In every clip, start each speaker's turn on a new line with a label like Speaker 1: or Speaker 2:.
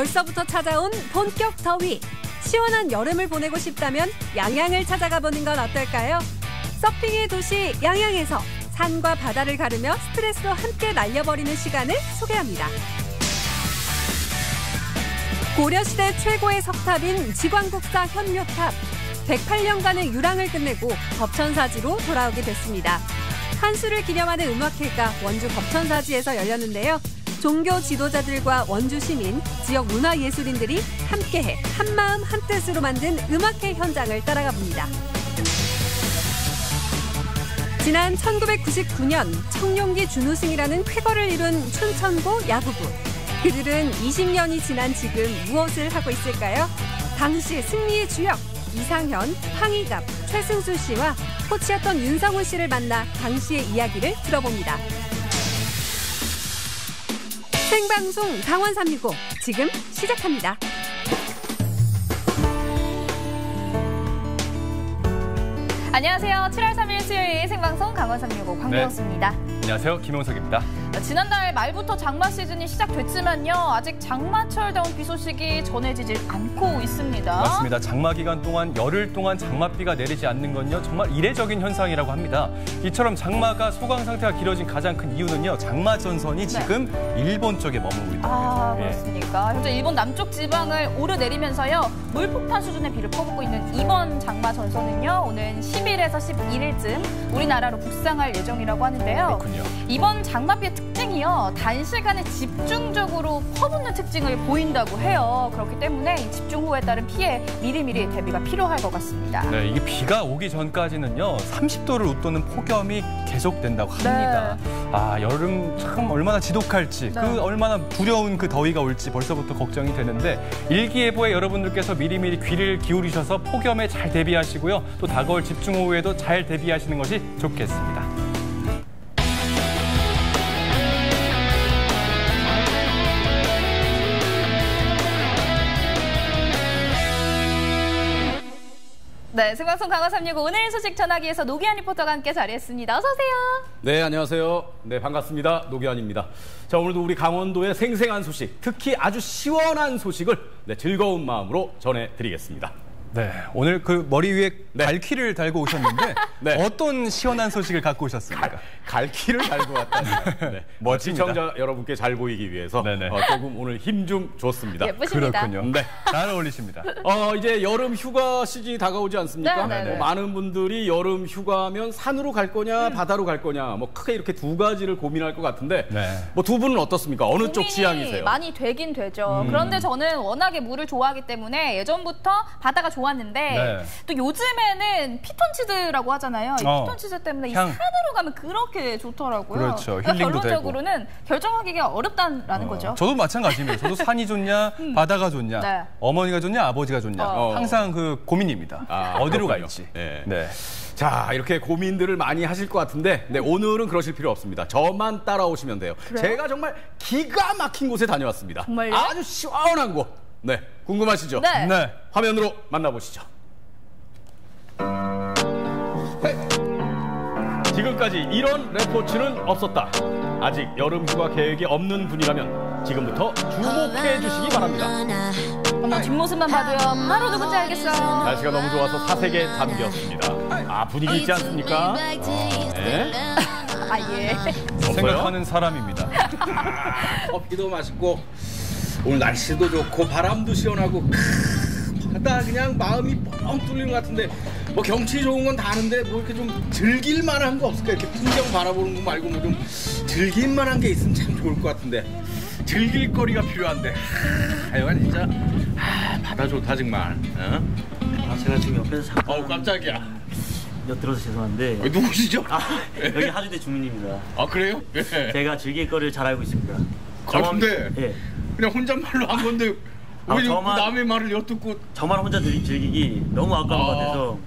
Speaker 1: 벌써부터 찾아온 본격 더위. 시원한 여름을 보내고 싶다면 양양을 찾아가 보는 건 어떨까요? 서핑의 도시 양양에서 산과 바다를 가르며 스트레스도 함께 날려버리는 시간을 소개합니다. 고려시대 최고의 석탑인 지광국사 현묘탑. 108년간의 유랑을 끝내고 법천사지로 돌아오게 됐습니다. 한수를 기념하는 음악회가 원주 법천사지에서 열렸는데요. 종교 지도자들과 원주 시민, 지역 문화예술인들이 함께해 한마음 한뜻으로 만든 음악회 현장을 따라가 봅니다. 지난 1999년 청룡기 준우승이라는 쾌거를 이룬 춘천고 야구부. 그들은 20년이 지난 지금 무엇을 하고 있을까요? 당시 승리의 주역 이상현, 황희갑, 최승수 씨와 코치였던 윤상훈 씨를 만나 당시의 이야기를 들어봅니다. 생방송 강원 365 지금 시작합니다. 안녕하세요. 7월 3일 수요일 생방송 강원 365 광명수입니다.
Speaker 2: 네. 안녕하세요. 김용석입니다.
Speaker 3: 지난달 말부터 장마 시즌이 시작됐지만요. 아직 장마철다운 비 소식이 전해지질 않고 있습니다.
Speaker 2: 맞습니다. 장마 기간 동안 열흘 동안 장맛비가 내리지 않는 건요. 정말 이례적인 현상이라고 합니다. 이처럼 장마가 소강 상태가 길어진 가장 큰 이유는요. 장마 전선이 지금 일본 쪽에 머물고 있다고요.
Speaker 3: 그렇습니까? 현재 일본 남쪽 지방을 오르내리면서요. 물폭탄 수준의 비를 퍼붓고 있는 이번 장마 전선은요. 오는 10일에서 11일쯤 우리나라로 북상할 예정이라고 하는데요.
Speaker 2: 그렇군요.
Speaker 3: 이번 장맛비의 특징이요. 단시간에 집중적으로 퍼붓는 특징을 보인다고 해요. 그렇기 때문에 이 집중호우에 따른 피해 미리미리 대비가 필요할 것 같습니다.
Speaker 2: 네, 이게 비가 오기 전까지는요. 30도를 웃도는 폭염이 계속된다고 합니다. 네. 여름 참 얼마나 지독할지, 그 얼마나 두려운 그 더위가 올지 벌써부터 걱정이 되는데 일기예보에 여러분들께서 미리미리 귀를 기울이셔서 폭염에 잘 대비하시고요. 또 다가올 집중호우에도 잘 대비하시는 것이 좋겠습니다.
Speaker 3: 네, 생방송 강원 365 오늘 소식 전하기 위해서 노기한 리포터가 함께 자리했습니다. 어서 오세요.
Speaker 4: 네, 안녕하세요. 네, 반갑습니다. 노기환입니다. 자, 오늘도 우리 강원도의 생생한 소식, 특히 아주 시원한 소식을 즐거운 마음으로 전해드리겠습니다.
Speaker 2: 네, 오늘 그 머리 위에 갈퀴를 달고 오셨는데 어떤 시원한 소식을 갖고 오셨습니까?
Speaker 4: 갈퀴를 달고 왔다니.
Speaker 2: 멋집니다.
Speaker 4: 시청자 여러분께 잘 보이기 위해서 조금 오늘 힘 좀 줬습니다.
Speaker 3: 예쁘십니다.
Speaker 2: 그렇군요. 네, 잘 어울리십니다.
Speaker 4: 이제 여름 휴가 시즌이 다가오지 않습니까? 많은 분들이 여름 휴가면 산으로 갈 거냐, 바다로 갈 거냐, 크게 이렇게 두 가지를 고민할 것 같은데 두 분은 어떻습니까? 어느 쪽 취향이세요?
Speaker 3: 많이 되긴 되죠. 그런데 저는 워낙에 물을 좋아하기 때문에 예전부터 바다가 좋았는데 또 요즘에는 피톤치드라고 하잖아요. 이 피톤치드 때문에 이 산으로 가면 그렇게 좋더라고요.
Speaker 2: 그렇죠.
Speaker 3: 그러니까
Speaker 2: 힐링도
Speaker 3: 결론적으로는
Speaker 2: 되고.
Speaker 3: 결정하기가 어렵다는 거죠.
Speaker 2: 저도 마찬가지입니다. 저도 산이 좋냐, 바다가 좋냐, 어머니가 좋냐, 아버지가 좋냐. 항상 그 고민입니다. 어디로 갈지.
Speaker 4: 자, 이렇게 고민들을 많이 하실 것 같은데 오늘은 그러실 필요 없습니다. 저만 따라오시면 돼요.
Speaker 3: 그래요?
Speaker 4: 제가 정말 기가 막힌 곳에 다녀왔습니다.
Speaker 3: 정말요?
Speaker 4: 아주 시원한 곳. 궁금하시죠?
Speaker 3: 네.
Speaker 4: 화면으로 만나보시죠. 지금까지 이런 레포츠는 없었다. 아직 여름 휴가 계획이 없는 분이라면 지금부터 주목해 주시기 바랍니다.
Speaker 3: 어머, 뒷모습만 봐도요. 바로 누군지 알겠어요.
Speaker 4: 날씨가 너무 좋아서 사색에 잠겼습니다. 분위기 있지 않습니까?
Speaker 3: 예.
Speaker 2: 생각하는 사람입니다.
Speaker 5: 커피도 맛있고 오늘 날씨도 좋고 바람도 시원하고 바다 그냥 마음이 뻥 뚫리는 것 같은데 경치 좋은 건 다 아는데 이렇게 좀 즐길 만한 거 없을까? 이렇게 풍경 바라보는 거 말고 좀 즐길 만한 게 있으면 참 좋을 것 같은데 즐길 거리가 필요한데 하여간 진짜 바다 좋다 정말.
Speaker 6: 제가 지금 옆에서 잠깐
Speaker 5: 깜짝이야.
Speaker 6: 엿들어서 죄송한데
Speaker 5: 누구시죠?
Speaker 6: 여기 하주대 주민입니다.
Speaker 5: 그래요?
Speaker 6: 제가 즐길 거리를 잘 알고 있습니다.
Speaker 5: 근데 그냥 혼잣말로 한 건데 왜 남의 말을 엿듣고
Speaker 6: 저만 혼자 즐기기 너무 아까운 것 같아서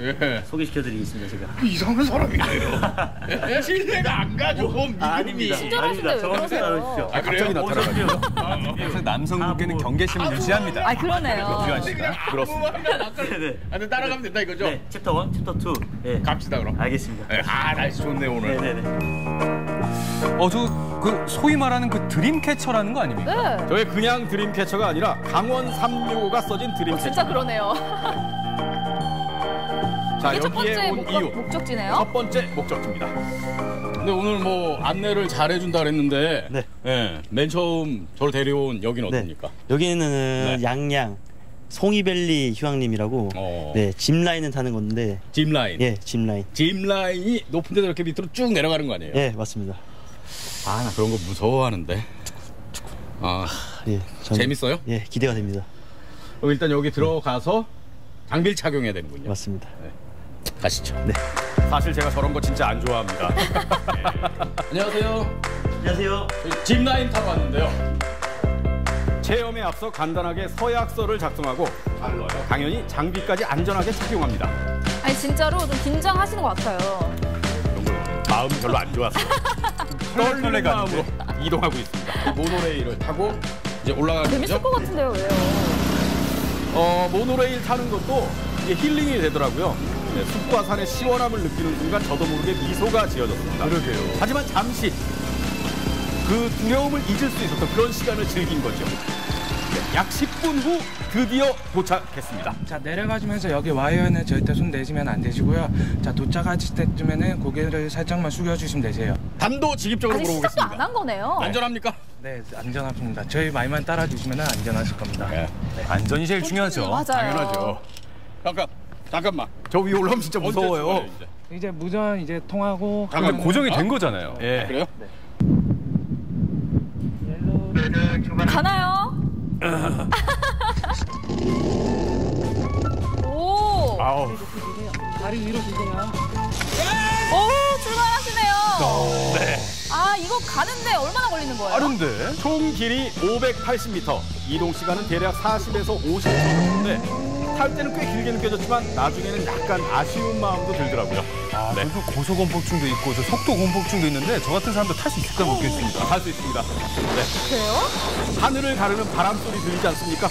Speaker 6: 소개시켜드리겠습니다. 제가
Speaker 5: 이상한 사람이에요. 신뢰가 안 가죠.
Speaker 6: 아닙니다.
Speaker 3: 친절하신데 왜 그러세요?
Speaker 4: 갑자기 나타나가지고.
Speaker 2: 그래서 남성분께는 경계심을 유지합니다.
Speaker 3: 그러네요.
Speaker 2: 필요하시니까.
Speaker 4: 그렇습니다.
Speaker 5: 근데 따라가면 된다 이거죠?
Speaker 6: 네, 챕터 1, 챕터 2.
Speaker 5: 갑시다 그럼.
Speaker 6: 알겠습니다.
Speaker 5: 날씨 좋네 오늘.
Speaker 6: 네네네.
Speaker 2: 저 그 소위 말하는 그 드림캐쳐라는 거 아닙니까?
Speaker 3: 네.
Speaker 4: 저게 그냥 드림캐쳐가 아니라 강원 365가 써진 드림캐쳐.
Speaker 3: 진짜 그러네요.
Speaker 4: 자,
Speaker 3: 이게 첫 번째
Speaker 4: 여기에 온 이유.
Speaker 3: 목적지네요.
Speaker 4: 첫 번째 목적지입니다. 근데 오늘 뭐 안내를 잘해준다 그랬는데
Speaker 6: 네.
Speaker 4: 네, 맨 처음 저를 데려온 여기는 어딥니까?
Speaker 6: 여기는
Speaker 4: 네.
Speaker 6: 양양 송이밸리 휴양림이라고 네, 짚라인을 타는 건데
Speaker 4: 짚라인.
Speaker 6: 예, 짚라인.
Speaker 4: 짚라인이 높은 데서 이렇게 밑으로 쭉 내려가는 거 아니에요?
Speaker 6: 예, 맞습니다.
Speaker 4: 아, 나 그런 거 무서워하는데. 아,
Speaker 6: 예,
Speaker 4: 재밌어요?
Speaker 6: 예, 기대가 됩니다.
Speaker 4: 그럼 일단 여기 들어가서 장비를 착용해야 되는군요.
Speaker 6: 맞습니다.
Speaker 4: 네. 가시죠.
Speaker 6: 네.
Speaker 4: 사실 제가 저런 거 진짜 안 좋아합니다. 네. 안녕하세요.
Speaker 6: 안녕하세요.
Speaker 4: 저희 짚라인 타러 왔는데요. 체험에 앞서 간단하게 서약서를 작성하고 당연히 장비까지 안전하게 착용합니다.
Speaker 3: 아니 진짜로 좀 긴장하시는 것 같아요.
Speaker 4: 마음이 별로 안 좋았어요. 떨리는 마음으로 이동하고 있습니다. 모노레일을 타고 이제 올라가는
Speaker 3: 재밌을 것 같은데요, 왜요?
Speaker 4: 모노레일 타는 것도 이게 힐링이 되더라고요. 네, 숲과 산의 시원함을 느끼는 순간 저도 모르게 미소가 지어졌습니다.
Speaker 2: 그러게요.
Speaker 4: 하지만 잠시 그 두려움을 잊을 수 있었던 그런 시간을 즐긴 거죠. 네, 약 10분 후 드디어 도착했습니다.
Speaker 7: 자, 내려가시면서 여기 와이어는 절대 손 내시면 안 되시고요. 자, 도착하실 때쯤에는 고개를 살짝만 숙여주시면 되세요.
Speaker 4: 단도직입적으로
Speaker 3: 아직 시작도
Speaker 4: 물어보겠습니다.
Speaker 3: 안 한 거네요.
Speaker 4: 안전합니까?
Speaker 7: 네, 안전합니다. 저희 말만 따라주시면 안전하실 겁니다.
Speaker 4: 네.
Speaker 2: 안전이 제일 중요하죠.
Speaker 3: 맞아요.
Speaker 4: 당연하죠. 잠깐만. 저 위에 올라오면 진짜 무서워요.
Speaker 7: 이제 무전 이제 통하고.
Speaker 2: 근데 고정이 된 거잖아요.
Speaker 4: 예. 그래요?
Speaker 3: 가나요? 오.
Speaker 4: 아우.
Speaker 7: 다리 위로 주세요.
Speaker 3: 오, 출발하시네요.
Speaker 4: 네.
Speaker 3: 아, 이거 가는데 얼마나 걸리는 거예요?
Speaker 2: 빠른데?
Speaker 4: 총 길이 580m, 이동 시간은 대략 40에서 50초 정도인데 탈 때는 꽤 길게 느껴졌지만 나중에는 약간 아쉬운 마음도 들더라고요.
Speaker 2: 아,
Speaker 4: 네.
Speaker 2: 그리고 고소공포증도 있고 저 속도공포증도 있는데 저 같은 사람도 탈 수 있을까 모르겠습니다.
Speaker 4: 할 수 있습니다. 네.
Speaker 3: 그래요?
Speaker 4: 하늘을 가르는 바람 소리 들리지 않습니까?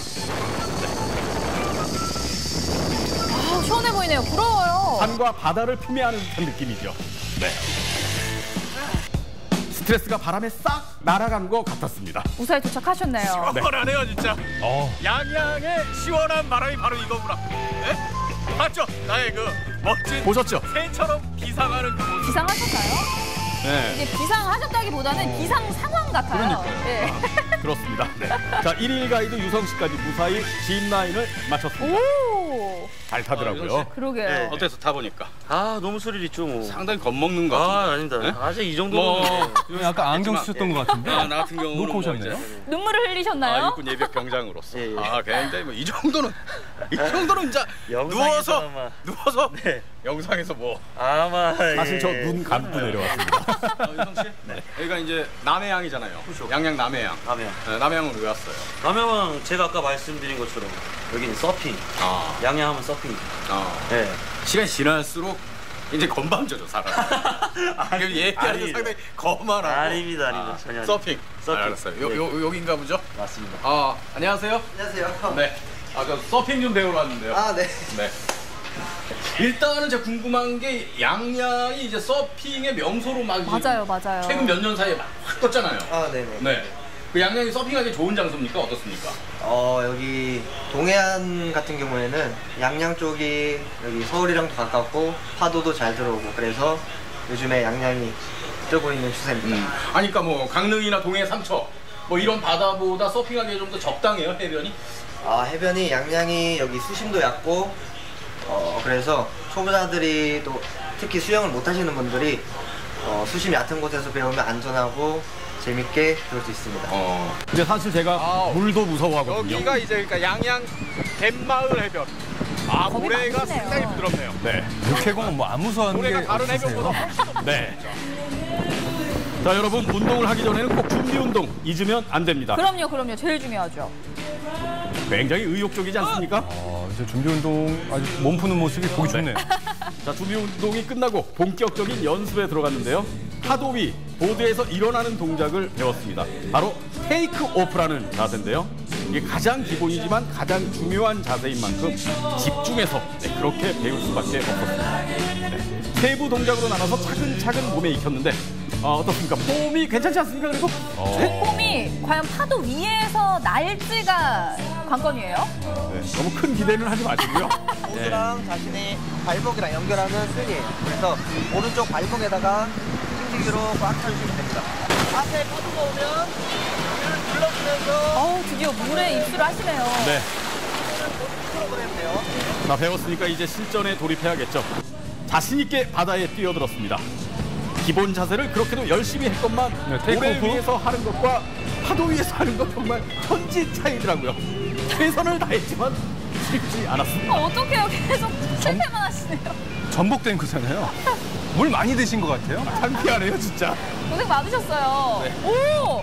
Speaker 3: 아, 시원해 보이네요. 부러워요.
Speaker 4: 산과 바다를 품에하는 듯한 느낌이죠. 네. 스트레스가 바람에 싹 날아간 것 같았습니다.
Speaker 3: 무사히 도착하셨네요.
Speaker 4: 시원하네요, 진짜. 양양의 시원한 바람이 바로 이거구나. 네? 맞죠? 나의 그 멋진 보셨죠? 새처럼 비상하는 그 모습.
Speaker 3: 비상하셨나요?
Speaker 4: 네.
Speaker 3: 이게 비상하셨다기보다는 비상 상황 같아요.
Speaker 4: 그러니까요.
Speaker 3: 네.
Speaker 4: 그렇습니다. 네. 자, 1일 가이드 유성 씨까지 무사히 짚라인을 마쳤습니다.
Speaker 3: 오,
Speaker 4: 잘 타더라고요.
Speaker 3: 그러게요.
Speaker 6: 네.
Speaker 4: 어때서 타보니까?
Speaker 6: 아, 너무 스릴 있죠, 뭐.
Speaker 4: 상당히 겁먹는 것 같은데.
Speaker 6: 아닙니다.
Speaker 4: 네?
Speaker 6: 아직 이 정도는
Speaker 2: 약간 안경 쓰셨던 것 같은데?
Speaker 5: 나 같은 경우는
Speaker 2: 놓고 오셨네요.
Speaker 3: 눈물을 흘리셨나요?
Speaker 5: 육군 예비역 병장으로서
Speaker 6: 예, 예.
Speaker 5: 굉장히 뭐 이 정도는 진짜 누워서
Speaker 6: 네.
Speaker 5: 영상에서 뭐
Speaker 6: 아마
Speaker 4: 사실 저 눈 감고 내려왔습니다.
Speaker 5: 유성 씨 여기가 이제 남해양이잖아요. 양양 남해양.
Speaker 6: 남해양.
Speaker 5: 네, 남해양은 왜 왔어요?
Speaker 6: 남해왕 제가 아까 말씀드린 것처럼 여기는 서핑. 양양하면 서핑이죠. 네.
Speaker 5: 시간이 지날수록 이제 건방져져 사람. 얘기하는 상당히 거만하고.
Speaker 6: 아닙니다. 전혀.
Speaker 5: 서핑.
Speaker 6: 서핑.
Speaker 5: 알았어요.
Speaker 6: 네.
Speaker 5: 여긴가 보죠?
Speaker 6: 맞습니다.
Speaker 5: 안녕하세요.
Speaker 8: 안녕하세요.
Speaker 5: 네. 저 서핑 좀 배우러 왔는데요.
Speaker 8: 아, 네.
Speaker 5: 네. 일단은 제가 궁금한 게 양양이 이제 서핑의 명소로 막
Speaker 3: 맞아요.
Speaker 5: 최근 몇 년 사이에 막 확 떴잖아요.
Speaker 8: 아, 네네.
Speaker 5: 네. 그 양양이 서핑하기 좋은 장소입니까? 어떻습니까?
Speaker 8: 여기 동해안 같은 경우에는 양양 쪽이 여기 서울이랑도 가깝고 파도도 잘 들어오고 그래서 요즘에 양양이 뜨고 있는 추세입니다.
Speaker 5: 아니, 그러니까 뭐 강릉이나 동해 삼척 뭐 이런 바다보다 서핑하기에 좀 더 적당해요, 해변이?
Speaker 8: 해변이 양양이 여기 수심도 얕고 그래서 초보자들이 또 특히 수영을 못 하시는 분들이 수심 얕은 곳에서 배우면 안전하고 재밌게 배울 수 있습니다.
Speaker 4: 근데 사실 제가 물도 무서워하거든요.
Speaker 5: 여기가 이제 그러니까 양양 갯마을 해변. 모래가
Speaker 3: 많으시네요.
Speaker 5: 상당히 부드럽네요.
Speaker 4: 네.
Speaker 2: 육해공은 뭐 아무 소한 게
Speaker 5: 모래가 다른
Speaker 2: 없으세요?
Speaker 5: 해변보다
Speaker 4: 네. 자, 여러분 운동을 하기 전에는 꼭 준비 운동 잊으면 안 됩니다.
Speaker 3: 그럼요. 제일 중요하죠.
Speaker 4: 굉장히 의욕적이지 않습니까?
Speaker 2: 이제 준비 운동 아주 몸 푸는 모습이 보기 좋네요.
Speaker 4: 자, 준비 운동이 끝나고 본격적인 연습에 들어갔는데요. 파도 위 보드에서 일어나는 동작을 배웠습니다. 바로 테이크 오프라는 자세인데요. 이게 가장 기본이지만 가장 중요한 자세인 만큼 집중해서 그렇게 배울 수밖에 없었습니다. 세부 동작으로 나눠서 차근차근 몸에 익혔는데 어떻습니까? 폼이 괜찮지 않습니까? 그리고
Speaker 3: 폼이 과연 파도 위에서 날지가 관건이에요?
Speaker 4: 네, 너무 큰 기대는 하지 마시고요.
Speaker 8: 보드랑 자신의 발목이랑 연결하는 스윙이에요. 그래서 오른쪽 발목에다가 ting기기로 꽉 차주시면 됩니다. 앞에 파도가 오면 물을 눌러주면서
Speaker 3: 드디어 물에 입수를 하시네요.
Speaker 4: 네.
Speaker 8: 프로그램 돼요.
Speaker 4: 나 배웠으니까 이제 실전에 돌입해야겠죠. 자신 있게 바다에 뛰어들었습니다. 기본 자세를 그렇게도 열심히 했건만 모래 위에서 하는 것과 파도 위에서 하는 것 정말 천지 차이더라고요. 최선을 다했지만 쉽지 않았습니다.
Speaker 3: 어떡해요. 계속 실패만 하시네요.
Speaker 2: 전복된 거잖아요. 물 많이 드신 것 같아요.
Speaker 4: 창피하네요, 진짜.
Speaker 3: 고생 많으셨어요.
Speaker 4: 네.
Speaker 3: 오!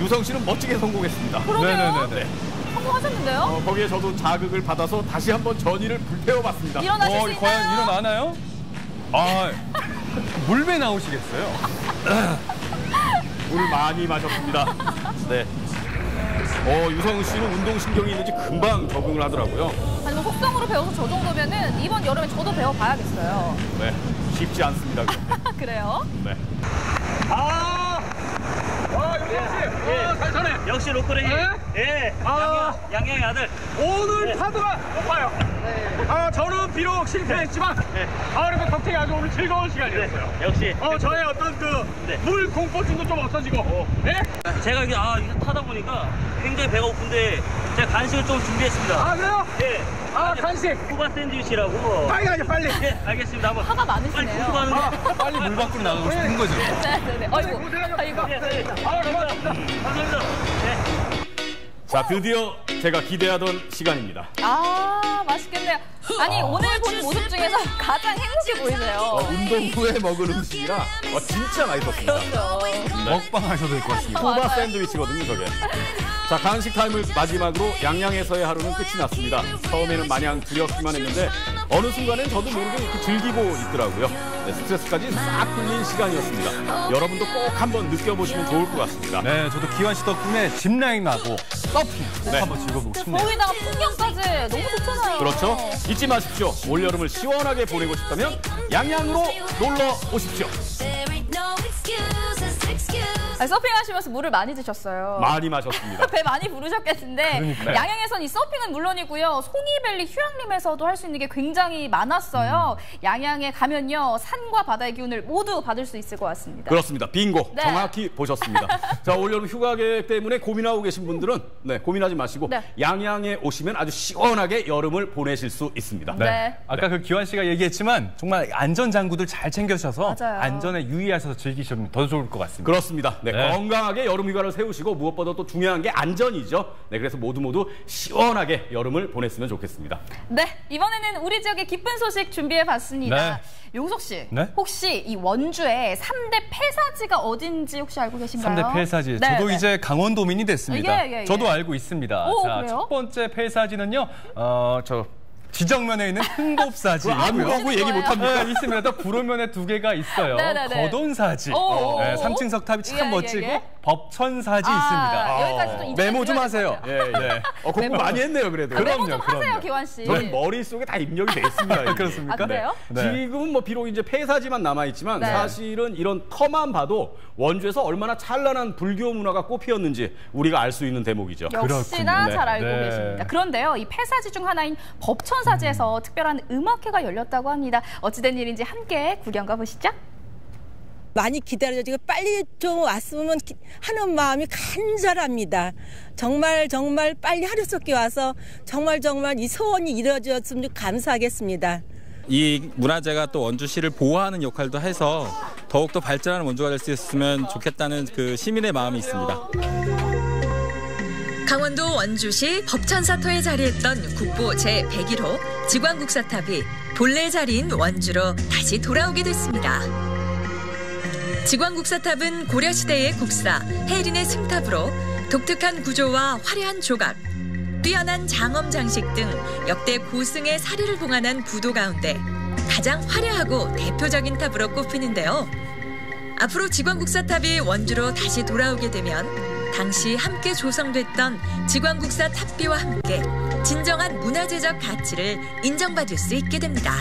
Speaker 4: 유성 씨는 멋지게 성공했습니다.
Speaker 3: 그러게요.
Speaker 4: 네네네.
Speaker 3: 성공하셨는데요?
Speaker 4: 거기에 저도 자극을 받아서 다시 한번 전의를 불태워봤습니다.
Speaker 3: 일어나실 수 있나요?
Speaker 2: 과연 일어나나요? 물배 나오시겠어요?
Speaker 4: 물을 많이 마셨습니다. 네. 유성우 씨는 운동신경이 있는지 금방 적응을 하더라고요.
Speaker 3: 아니, 뭐 속성으로 배워서 저 정도면은 이번 여름에 저도 배워봐야겠어요.
Speaker 4: 네. 쉽지 않습니다.
Speaker 3: 그래요?
Speaker 4: 네.
Speaker 6: 잘 서네. 역시 로컬이. 예. 양양의 아들.
Speaker 5: 오늘 파도가 높아요. 저는 비록 실패했지만 그래도 덕택이 아주 오늘 즐거운 시간이었어요.
Speaker 6: 역시.
Speaker 5: 저의 어떤 물 공포증도 좀 없어지고.
Speaker 6: 제가 이거 타다 보니까 굉장히 배가 고픈데 제가 간식을 좀 준비했습니다.
Speaker 5: 그래요?
Speaker 6: 예.
Speaker 5: 간식.
Speaker 6: 후바 샌드위치라고.
Speaker 5: 빨리 가죠, 빨리.
Speaker 6: 예, 알겠습니다. 한번.
Speaker 3: 화가 많으시네요.
Speaker 2: 빨리 물 밖으로 나가고 싶은 거죠.
Speaker 3: 네네네. 아이고.
Speaker 6: 감사합니다.
Speaker 4: 자, 드디어 제가 기대하던 시간입니다.
Speaker 3: 맛있겠네요. 아니, 오늘 본 모습 중에서 가장 행복해 보이세요.
Speaker 4: 운동 후에 먹은 음식이라 진짜 맛있었습니다.
Speaker 3: 그렇죠.
Speaker 2: 먹방 하셔도 될 것 같습니다.
Speaker 4: 후바 샌드위치거든요, 저게. 자, 간식 타임을 마지막으로 양양에서의 하루는 끝이 났습니다. 처음에는 마냥 두렵기만 했는데 어느 순간엔 저도 모르게 이렇게 즐기고 있더라고요. 네, 스트레스까지 싹 풀린 시간이었습니다. 여러분도 꼭 한번 느껴보시면 좋을 것 같습니다.
Speaker 2: 네, 저도 기환 씨 덕분에 짚라인하고 서핑 꼭 한번 즐겨보고 싶네요.
Speaker 3: 거기다가 풍경까지 너무 좋잖아요.
Speaker 4: 그렇죠. 잊지 마십시오. 올여름을 시원하게 보내고 싶다면 양양으로 놀러 오십시오.
Speaker 3: 서핑 하시면서 물을 많이 드셨어요.
Speaker 4: 많이 마셨습니다.
Speaker 3: 배 많이 부르셨겠는데
Speaker 2: 그러니까요.
Speaker 3: 양양에선 이 서핑은 물론이고요. 송이밸리 휴양림에서도 할 수 있는 게 굉장히 많았어요. 양양에 가면요. 산과 바다의 기운을 모두 받을 수 있을 것 같습니다.
Speaker 4: 그렇습니다. 빙고.
Speaker 3: 네.
Speaker 4: 정확히 보셨습니다. 자, 올여름 휴가 계획 때문에 고민하고 계신 분들은 고민하지 마시고 양양에 오시면 아주 시원하게 여름을 보내실 수 있습니다.
Speaker 3: 네.
Speaker 2: 아까 그 기환 씨가 얘기했지만 정말 안전장구들 잘 챙겨셔서
Speaker 3: 맞아요.
Speaker 2: 안전에 유의하셔서 즐기시면 더 좋을 것 같습니다.
Speaker 4: 그렇습니다. 네, 건강하게 여름 휴가를 세우시고 무엇보다 또 중요한 게 안전이죠. 네, 그래서 모두 시원하게 여름을 보냈으면 좋겠습니다.
Speaker 3: 네, 이번에는 우리 지역의 기쁜 소식 준비해봤습니다.
Speaker 2: 네.
Speaker 3: 용석 씨,
Speaker 2: 네?
Speaker 3: 혹시 이 원주의 3대 폐사지가 어딘지 혹시 알고 계신가요?
Speaker 2: 3대 폐사지.
Speaker 3: 네,
Speaker 2: 저도 이제 강원도민이 됐습니다.
Speaker 3: 예.
Speaker 2: 저도 알고 있습니다.
Speaker 3: 오,
Speaker 2: 자,
Speaker 3: 그래요?
Speaker 2: 첫 번째 폐사지는요. 지정면에 있는 흥곱사지고요.
Speaker 4: 아무하고 얘기 못합니까?
Speaker 2: 네, 있습니다. 또 구로면에 2개가 있어요.
Speaker 3: 네네네.
Speaker 2: 거돈사지.
Speaker 3: 오.
Speaker 2: 네, 3층 석탑이 참
Speaker 3: 예,
Speaker 2: 멋지고
Speaker 3: 예.
Speaker 2: 법천사지 있습니다.
Speaker 3: 여기까지 또
Speaker 2: 메모 좀 하세요.
Speaker 4: 예. 공부 많이 했네요, 그래도.
Speaker 3: 메모 좀 하세요, 기환 씨.
Speaker 4: 저는 머릿속에 다 입력이 돼 있습니다.
Speaker 2: 그렇습니까?
Speaker 3: 그래요?
Speaker 2: 네.
Speaker 4: 지금은 비록 이제 폐사지만 남아있지만
Speaker 3: 네.
Speaker 4: 사실은 이런 터만 봐도 원주에서 얼마나 찬란한 불교 문화가 꽃피었는지 우리가 알 수 있는 대목이죠.
Speaker 3: 역시나
Speaker 2: 그렇군요.
Speaker 3: 잘 알고
Speaker 2: 네.
Speaker 3: 계십니다. 그런데요, 이 폐사지 중 하나인 법천사지에서 특별한 음악회가 열렸다고 합니다. 어찌된 일인지 함께 구경 가보시죠.
Speaker 9: 많이 기다려지고 빨리 좀 왔으면 하는 마음이 간절합니다. 정말 빨리 하루속히 와서 정말 이 소원이 이루어졌으면 감사하겠습니다.
Speaker 10: 이 문화재가 또 원주시를 보호하는 역할도 해서 더욱더 발전하는 원주가 될 수 있으면 좋겠다는 그 시민의 마음이 있습니다.
Speaker 11: 강원도 원주시 법천사터에 자리했던 국보 제101호 직왕국사탑이 본래 자리인 원주로 다시 돌아오게 됐습니다. 직왕국사탑은 고려시대의 국사 해린의 승탑으로 독특한 구조와 화려한 조각, 뛰어난 장엄 장식 등 역대 고승의 사례를 봉안한 부도 가운데 가장 화려하고 대표적인 탑으로 꼽히는데요. 앞으로 직왕국사탑이 원주로 다시 돌아오게 되면 당시 함께 조성됐던 직왕국사 탑비와 함께 진정한 문화재적 가치를 인정받을 수 있게 됩니다.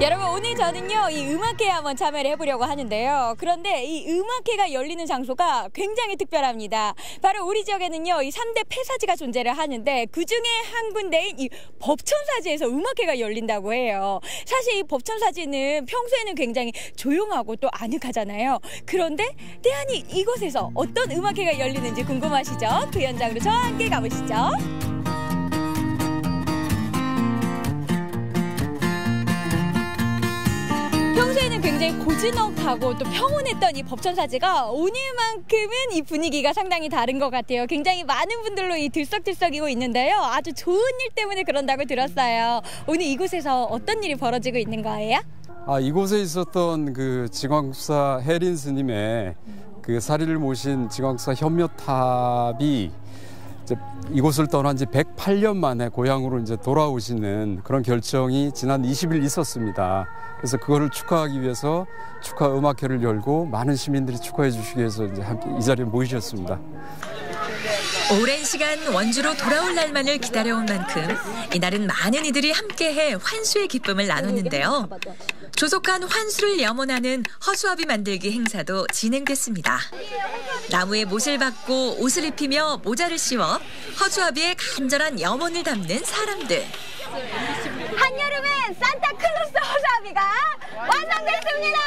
Speaker 12: 여러분 오늘 저는요 이 음악회에 한번 참여를 해보려고 하는데요. 그런데 이 음악회가 열리는 장소가 굉장히 특별합니다. 바로 우리 지역에는요 이 3대 폐사지가 존재를 하는데 그중에 한 군데인 이 법천사지에서 음악회가 열린다고 해요. 사실 이 법천사지는 평소에는 굉장히 조용하고 또 아늑하잖아요. 그런데 대안이 이곳에서 어떤 음악회가 열리는지 궁금하시죠? 그 현장으로 저와 함께 가보시죠. 평소에는 굉장히 고즈넉하고 또 평온했던 이 법천사지가 오늘만큼은 이 분위기가 상당히 다른 것 같아요. 굉장히 많은 분들로 이 들썩들썩이고 있는데요. 아주 좋은 일 때문에 그런다고 들었어요. 오늘 이곳에서 어떤 일이 벌어지고 있는 거예요?
Speaker 13: 이곳에 있었던 그 지광국사 혜린 스님의 그 사리를 모신 지광국사 현묘탑이 이곳을 떠난 지 108년 만에 고향으로 이제 돌아오시는 그런 결정이 지난 20일 있었습니다. 그래서 그거를 축하하기 위해서 축하 음악회를 열고 많은 시민들이 축하해 주시기 위해서 이제 함께 이 자리에 모이셨습니다.
Speaker 11: 오랜 시간 원주로 돌아올 날만을 기다려온 만큼 이날은 많은 이들이 함께해 환수의 기쁨을 나눴는데요. 조속한 환수를 염원하는 허수아비 만들기 행사도 진행됐습니다. 나무에 못을 박고 옷을 입히며 모자를 씌워 허수아비의 간절한 염원을 담는 사람들.
Speaker 12: 한여름엔 산타클로스 허수아비가 완성됐습니다.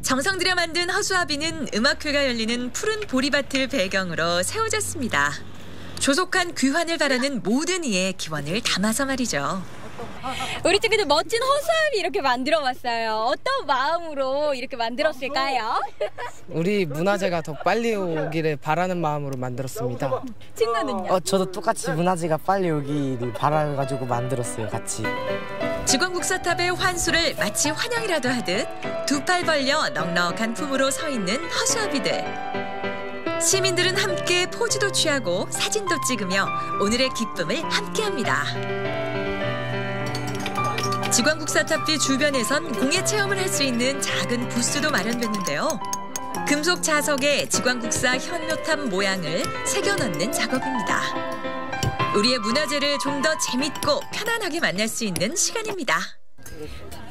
Speaker 11: 정성 들여 만든 허수아비는 음악회가 열리는 푸른 보리밭을 배경으로 세워졌습니다. 조속한 귀환을 바라는 모든 이의 기원을 담아서 말이죠.
Speaker 12: 우리 친구들 멋진 허수아비 이렇게 만들어봤어요. 어떤 마음으로 이렇게 만들었을까요?
Speaker 14: 우리 문화재가 더 빨리 오기를 바라는 마음으로 만들었습니다.
Speaker 12: 친구는요?
Speaker 14: 저도 똑같이 문화재가 빨리 오기를 바라가지고 만들었어요, 같이.
Speaker 11: 지광국사탑의 환수를 마치 환영이라도 하듯 두 팔 벌려 넉넉한 품으로 서 있는 허수아비들. 시민들은 함께 포즈도 취하고 사진도 찍으며 오늘의 기쁨을 함께합니다. 지광국사탑 뒤 주변에선 공예 체험을 할 수 있는 작은 부스도 마련됐는데요. 금속 자석에 지광국사 현묘탑 모양을 새겨 넣는 작업입니다. 우리의 문화재를 좀 더 재밌고 편안하게 만날 수 있는 시간입니다.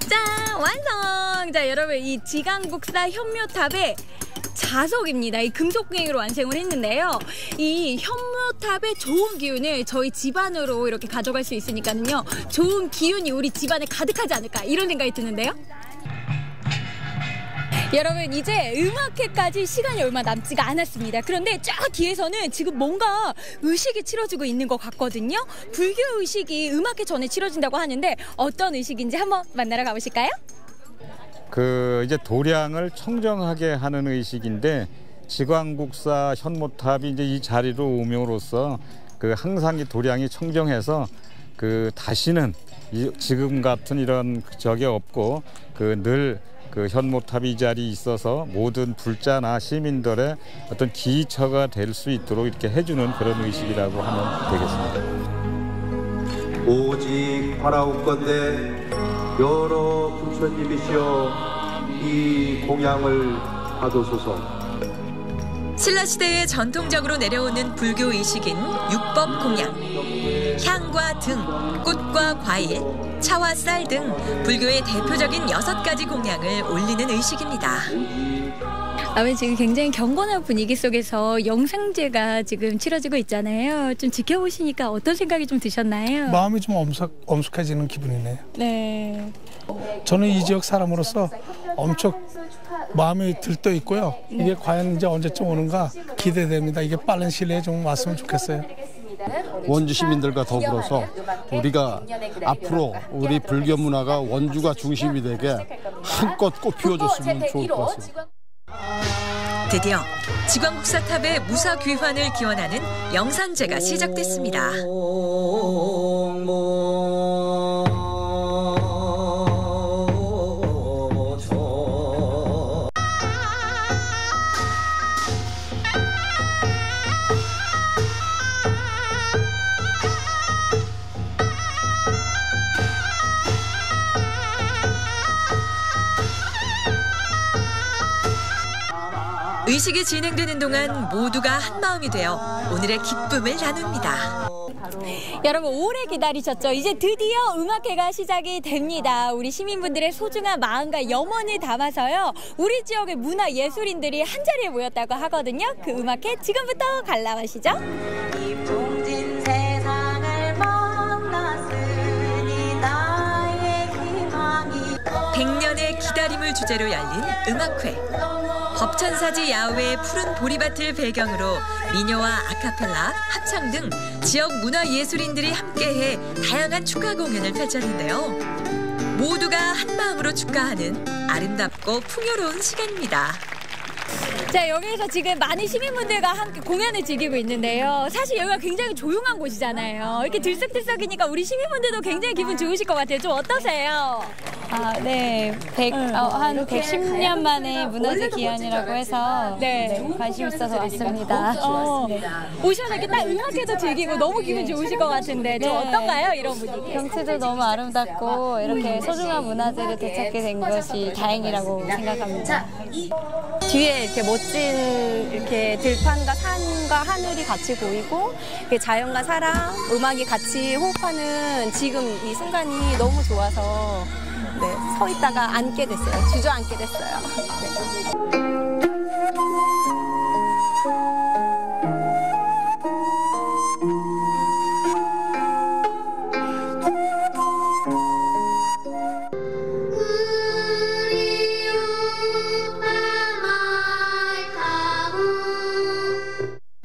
Speaker 12: 짠! 완성! 자, 여러분 이 지광국사 현묘탑의 자석입니다. 이 금속갱이로 완성을 했는데요. 이 현묘탑의 좋은 기운을 저희 집안으로 이렇게 가져갈 수 있으니까요. 좋은 기운이 우리 집안에 가득하지 않을까 이런 생각이 드는데요. 여러분 이제 음악회까지 시간이 얼마 남지가 않았습니다. 그런데 저 뒤에서는 지금 뭔가 의식이 치러지고 있는 것 같거든요. 불교 의식이 음악회 전에 치러진다고 하는데 어떤 의식인지 한번 만나러 가보실까요?
Speaker 15: 이제 도량을 청정하게 하는 의식인데 지광국사 현모탑이 이제 이 자리로 오므로써 항상 이 도량이 청정해서 다시는 지금 같은 이런 적이 없고 늘 현모탑이 이 자리에 있어서 모든 불자나 시민들의 어떤 기처가 될 수 있도록 이렇게 해주는 그런 의식이라고 하면 되겠습니다.
Speaker 16: 오직 바라옵건대 여러 부처님이시여 이 공양을 받으소서.
Speaker 11: 신라시대에 전통적으로 내려오는 불교 의식인 육법 공양. 향과 등, 꽃과 과일, 차와 쌀 등 불교의 대표적인 6가지 공양을 올리는 의식입니다.
Speaker 12: 지금 굉장히 경건한 분위기 속에서 영상제가 지금 치러지고 있잖아요. 좀 지켜보시니까 어떤 생각이 좀 드셨나요?
Speaker 17: 마음이 좀 엄숙해지는 기분이네요.
Speaker 12: 네.
Speaker 17: 저는 이 지역 사람으로서 엄청 마음이 들떠 있고요. 이게 과연 이제 언제쯤 오는가 기대됩니다. 이게 빠른 시일 내에 좀 왔으면 좋겠어요.
Speaker 18: 원주 시민들과 더불어서 우리가 앞으로 우리 불교 문화가 원주가 중심이 되게 한껏 꽃피워줬으면 좋을 것 같습니다.
Speaker 11: 드디어 지광국사탑의 무사 귀환을 기원하는 영산제가 시작됐습니다. 의식이 진행되는 동안 모두가 한마음이 되어 오늘의 기쁨을 나눕니다.
Speaker 12: 여러분 오래 기다리셨죠? 이제 드디어 음악회가 시작이 됩니다. 우리 시민분들의 소중한 마음과 염원을 담아서요. 우리 지역의 문화예술인들이 한자리에 모였다고 하거든요. 그 음악회 지금부터 관람하시죠. 이 풍진 세상을 만났으니 나의 희망이
Speaker 11: 100년의 기다림을 주제로 열린 음악회. 법천사지 야외의 푸른 보리밭을 배경으로 미녀와 아카펠라, 합창 등 지역 문화예술인들이 함께해 다양한 축하 공연을 펼쳤는데요. 모두가 한마음으로 축하하는 아름답고 풍요로운 시간입니다.
Speaker 12: 자, 여기에서 지금 많은 시민분들과 함께 공연을 즐기고 있는데요. 사실 여기가 굉장히 조용한 곳이잖아요. 이렇게 들썩들썩이니까 우리 시민분들도 굉장히 기분 좋으실 것 같아요. 좀 어떠세요?
Speaker 19: 아, 네. 한 110년 만에 문화재 기한이라고 해서 관심 있어서 왔습니다.
Speaker 12: 오셔서 이렇게 딱 음악회도 즐기고 너무 기분 좋으실 것 같은데 좀 어떤가요? 이런 분위기.
Speaker 19: 경치도 너무 아름답고 이렇게 소중한 문화재를 되찾게 된 것이 다행이라고 생각합니다.
Speaker 20: 뒤에 이렇게 멋진 이렇게 들판과 산과 하늘이 같이 보이고 자연과 사랑, 음악이 같이 호흡하는 지금 이 순간이 너무 좋아서 서 있다가 앉게 됐어요. 주저앉게 됐어요.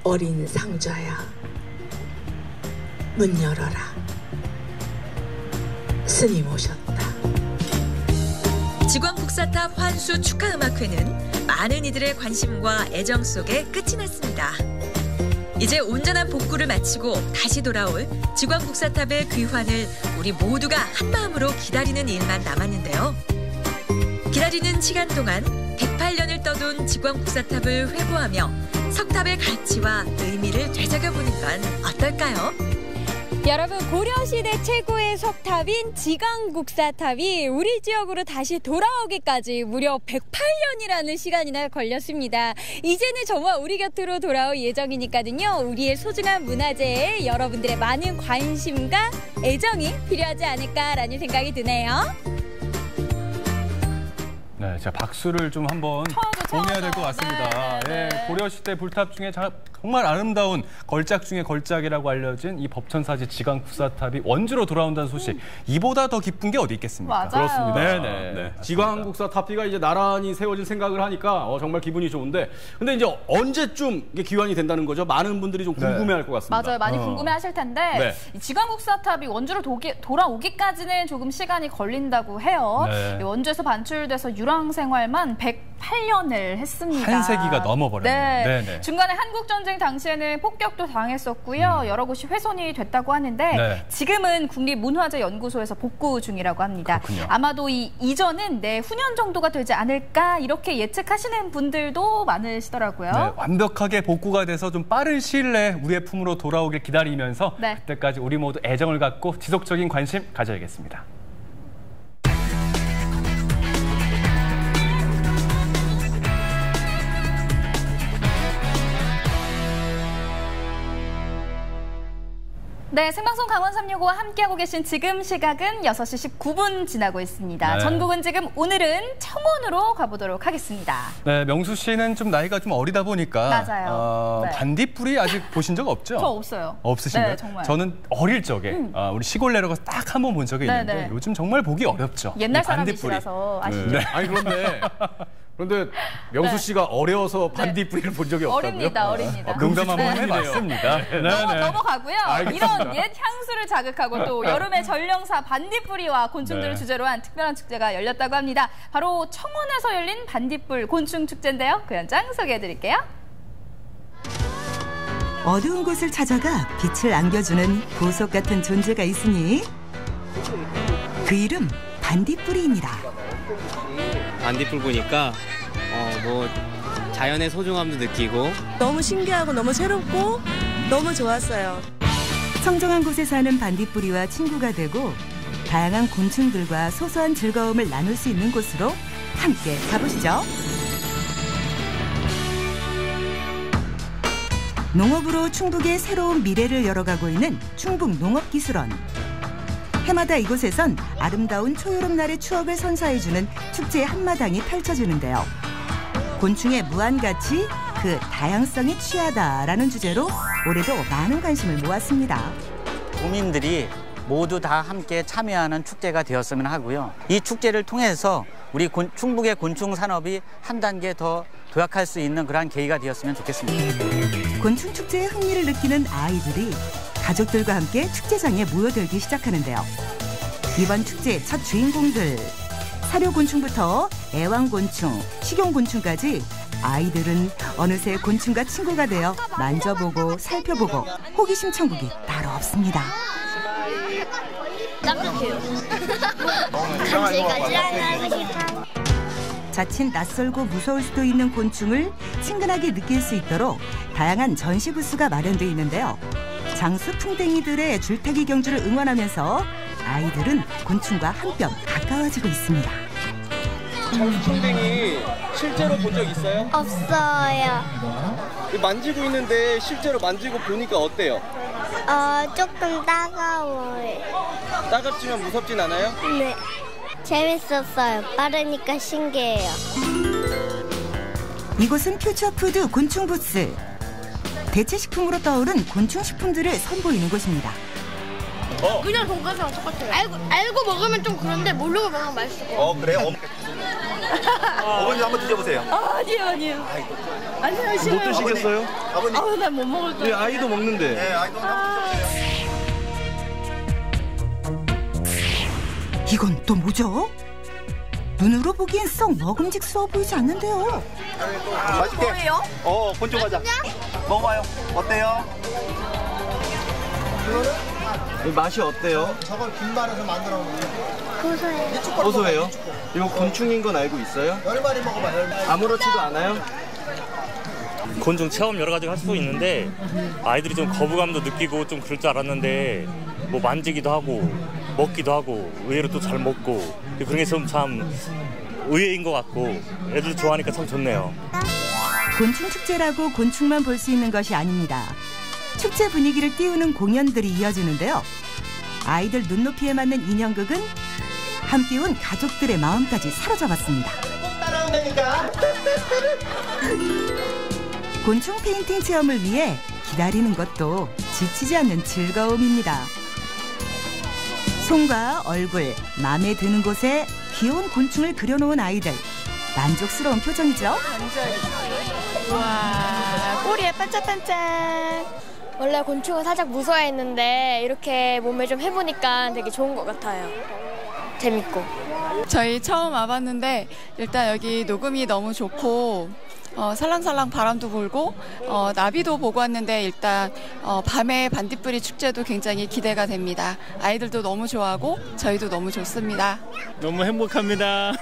Speaker 21: 어린 상자야, 문 열어라. 스님 오셨다.
Speaker 11: 지광국사탑 환수 축하음악회는 많은 이들의 관심과 애정 속에 끝이 났습니다. 이제 온전한 복구를 마치고 다시 돌아올 지광국사탑의 귀환을 우리 모두가 한마음으로 기다리는 일만 남았는데요. 기다리는 시간 동안 108년을 떠돈 지광국사탑을 회고하며 석탑의 가치와 의미를 되새겨보는 건 어떨까요?
Speaker 12: 여러분 고려시대 최고의 석탑인 지광국사탑이 우리 지역으로 다시 돌아오기까지 무려 108년이라는 시간이나 걸렸습니다. 이제는 정말 우리 곁으로 돌아올 예정이니까요. 우리의 소중한 문화재에 여러분들의 많은 관심과 애정이 필요하지 않을까라는 생각이 드네요.
Speaker 2: 네, 제가 박수를 좀 한번 보내야 될 것 같습니다.
Speaker 3: 네.
Speaker 2: 고려시대 불탑 중에 정말 아름다운 걸작 중에 걸작이라고 알려진 이 법천사지 지광국사탑이 원주로 돌아온다는 소식. 이보다 더 기쁜 게 어디 있겠습니까?
Speaker 3: 맞아요.
Speaker 4: 그렇습니다.
Speaker 2: 네.
Speaker 4: 지광국사탑비가 이제 나란히 세워질 생각을 하니까 정말 기분이 좋은데, 근데 이제 언제쯤 이게 기환이 된다는 거죠? 많은 분들이 좀 궁금해할 것 같습니다.
Speaker 3: 맞아요. 많이 궁금해하실 텐데 이 지광국사탑이 원주로 돌아오기까지는 조금 시간이 걸린다고 해요. 원주에서 반출돼서 유랑 생활만 108년을 했습니다.
Speaker 2: 한 세기가 넘어버렸네요.
Speaker 3: 네. 중간에 한국전쟁 당시에는 폭격도 당했었고요. 여러 곳이 훼손이 됐다고 하는데 지금은 국립문화재연구소에서 복구 중이라고 합니다.
Speaker 2: 그렇군요.
Speaker 3: 아마도 이 이전은 내후년 정도가 되지 않을까 이렇게 예측하시는 분들도 많으시더라고요.
Speaker 2: 네, 완벽하게 복구가 돼서 좀 빠른 시일 내에 우리의 품으로 돌아오길 기다리면서 그때까지 우리 모두 애정을 갖고 지속적인 관심 가져야겠습니다.
Speaker 3: 네, 생방송 강원 365와 함께하고 계신 지금 시각은 6시 19분 지나고 있습니다. 전국은 지금 오늘은 청원으로 가보도록 하겠습니다.
Speaker 2: 네, 명수 씨는 좀 나이가 좀 어리다 보니까
Speaker 3: 맞아요.
Speaker 2: 반딧불이 아직 보신 적 없죠?
Speaker 3: 저 없어요.
Speaker 2: 없으신가요?
Speaker 3: 네, 정말.
Speaker 2: 저는 어릴 적에 우리 시골 내려가서 딱 한 번 본 적이 있는데 요즘 정말 보기 어렵죠.
Speaker 3: 옛날 사람이시라서 아시죠?
Speaker 4: 아니 그런데 명수 씨가 어려서 반딧불이를 본 적이 없다고요?
Speaker 3: 어립니다.
Speaker 2: 농담 한번 해봤습니다.
Speaker 3: 넘어가고요.
Speaker 4: 알겠습니다.
Speaker 3: 이런 옛 향수를 자극하고 또 여름의 전령사 반딧불이와 곤충들을 주제로 한 특별한 축제가 열렸다고 합니다. 바로 청원에서 열린 반딧불 곤충 축제인데요. 그 현장 소개해드릴게요.
Speaker 22: 어두운 곳을 찾아가 빛을 안겨주는 보석 같은 존재가 있으니 그 이름 반딧불이입니다.
Speaker 23: 반딧불 보니까 자연의 소중함도 느끼고
Speaker 24: 너무 신기하고 너무 새롭고 너무 좋았어요.
Speaker 22: 청정한 곳에 사는 반딧불이와 친구가 되고 다양한 곤충들과 소소한 즐거움을 나눌 수 있는 곳으로 함께 가보시죠. 농업으로 충북의 새로운 미래를 열어가고 있는 충북농업기술원. 해마다 이곳에선 아름다운 초여름날의 추억을 선사해주는 축제의 한마당이 펼쳐지는데요. 곤충의 무한가치, 그 다양성이 취하다라는 주제로 올해도 많은 관심을 모았습니다.
Speaker 1: 도민들이 모두 다 함께 참여하는 축제가 되었으면 하고요. 이 축제를 통해서 우리 충북의 곤충 산업이 한 단계 더 도약할 수 있는 그러한 계기가 되었으면 좋겠습니다.
Speaker 22: 곤충 축제에 흥미를 느끼는 아이들이 가족들과 함께 축제장에 모여들기 시작하는데요. 이번 축제의 첫 주인공들, 사료곤충부터 애완곤충, 식용곤충까지 아이들은 어느새 곤충과 친구가 되어 만져보고 살펴보고 호기심 천국이 따로 없습니다. 자칫 낯설고 무서울 수도 있는 곤충을 친근하게 느낄 수 있도록 다양한 전시 부스가 마련되어 있는데요. 장수 풍뎅이들의 줄타기 경주를 응원하면서 아이들은 곤충과 한 뼘 가까워지고 있습니다.
Speaker 7: 장수 풍뎅이 실제로 본 적 있어요?
Speaker 8: 없어요.
Speaker 7: 만지고 있는데 실제로 만지고 보니까 어때요?
Speaker 8: 조금 따가워요.
Speaker 7: 따갑지만 무섭진 않아요?
Speaker 8: 네. 재밌었어요. 빠르니까 신기해요.
Speaker 22: 이곳은 퓨처푸드 곤충 부스. 대체식품으로 떠오른 곤충 식품들을 선보이는 곳입니다.
Speaker 8: 그냥 돈가스랑 똑같아요. 알고 먹으면 좀 그런데 모르고 먹으면 맛있어요.
Speaker 7: 그래요? 어머니 한번 드셔보세요.
Speaker 8: 아니에요. 아니요, 싫어요.
Speaker 7: 못 드시겠어요? 아버님.
Speaker 8: 난 못 먹을 거예요.
Speaker 7: 네, 아이도 먹는데. 네, 아이도
Speaker 22: 이건 또 뭐죠? 눈으로 보기엔 썩 먹음직스러워 보이지 않는데요.
Speaker 7: 맛있게.
Speaker 8: 뭐예요?
Speaker 7: 곤충 과자. 먹어봐요. 어때요? 맛이 어때요?
Speaker 8: 저걸 김말에서 만들어 놓은 고소해요.
Speaker 7: 고소해요? 이거 곤충인 건 알고 있어요? 10마리 먹어봐요. 아무렇지도 않아요?
Speaker 21: 곤충 체험 여러 가지 할 수 있는데 아이들이 좀 거부감도 느끼고 좀 그럴 줄 알았는데 뭐 만지기도 하고 먹기도 하고 의외로 또 잘 먹고 그런 게 좀 참 의외인 것 같고 애들 좋아하니까 참 좋네요.
Speaker 22: 곤충 축제라고 곤충만 볼 수 있는 것이 아닙니다. 축제 분위기를 띄우는 공연들이 이어지는데요. 아이들 눈높이에 맞는 인형극은 함께 온 가족들의 마음까지 사로잡았습니다. 곤충 페인팅 체험을 위해 기다리는 것도 지치지 않는 즐거움입니다. 손과 얼굴, 마음에 드는 곳에 귀여운 곤충을 그려놓은 아이들. 만족스러운 표정이죠?
Speaker 8: 와, 꼬리에 반짝반짝. 원래 곤충은 살짝 무서워했는데 이렇게 몸에 좀 해보니까 되게 좋은 것 같아요. 재밌고.
Speaker 25: 저희 처음 와봤는데 일단 여기 녹음이 너무 좋고 살랑살랑 바람도 불고 나비도 보고 왔는데 일단 밤에 반딧불이 축제도 굉장히 기대가 됩니다. 아이들도 너무 좋아하고 저희도 너무 좋습니다.
Speaker 21: 너무 행복합니다.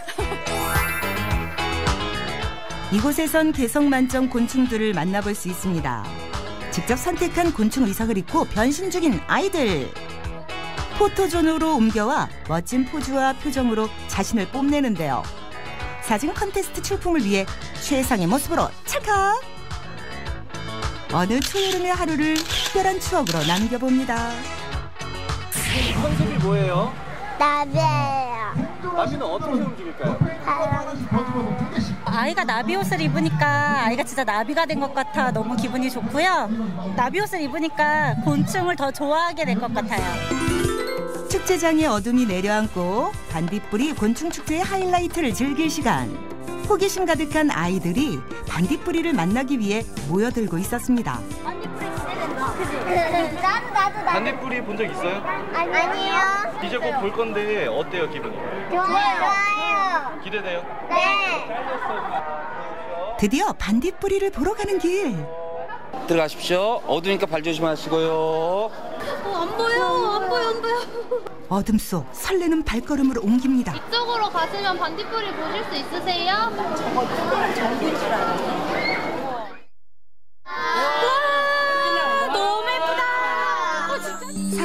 Speaker 22: 이곳에선 개성 만점 곤충들을 만나볼 수 있습니다. 직접 선택한 곤충 의상을 입고 변신 중인 아이들. 포토존으로 옮겨와 멋진 포즈와 표정으로 자신을 뽐내는데요. 사진 컨테스트 출품을 위해 최상의 모습으로 찰칵! 어느 초여름의 하루를 특별한 추억으로 남겨봅니다.
Speaker 7: 컨셉이 뭐예요?
Speaker 8: 나비예요.
Speaker 7: 나비는 어떻게 움직일까요?
Speaker 26: 아이가 나비 옷을 입으니까 아이가 진짜 나비가 된 것 같아 너무 기분이 좋고요. 나비 옷을 입으니까 곤충을 더 좋아하게 될 것 같아요.
Speaker 22: 축제장에 어둠이 내려앉고 반딧불이 곤충축제의 하이라이트를 즐길 시간. 호기심 가득한 아이들이 반딧불이를 만나기 위해 모여들고 있었습니다.
Speaker 8: 나도.
Speaker 7: 반딧불이 본 적 있어요?
Speaker 8: 아니요.
Speaker 7: 이제 곧 볼 건데 어때요 기분이?
Speaker 8: 좋아요.
Speaker 7: 기대돼요?
Speaker 8: 네.
Speaker 22: 드디어 반딧불이를 보러 가는 길.
Speaker 27: 들어가십시오. 어두우니까 발 조심하시고요.
Speaker 8: 안 보여.
Speaker 22: 어둠 속 설레는 발걸음으로 옮깁니다.
Speaker 8: 이쪽으로 가시면 반딧불이 보실 수 있으세요?
Speaker 26: 전구인 줄 알았네.
Speaker 8: 너무 예쁘다.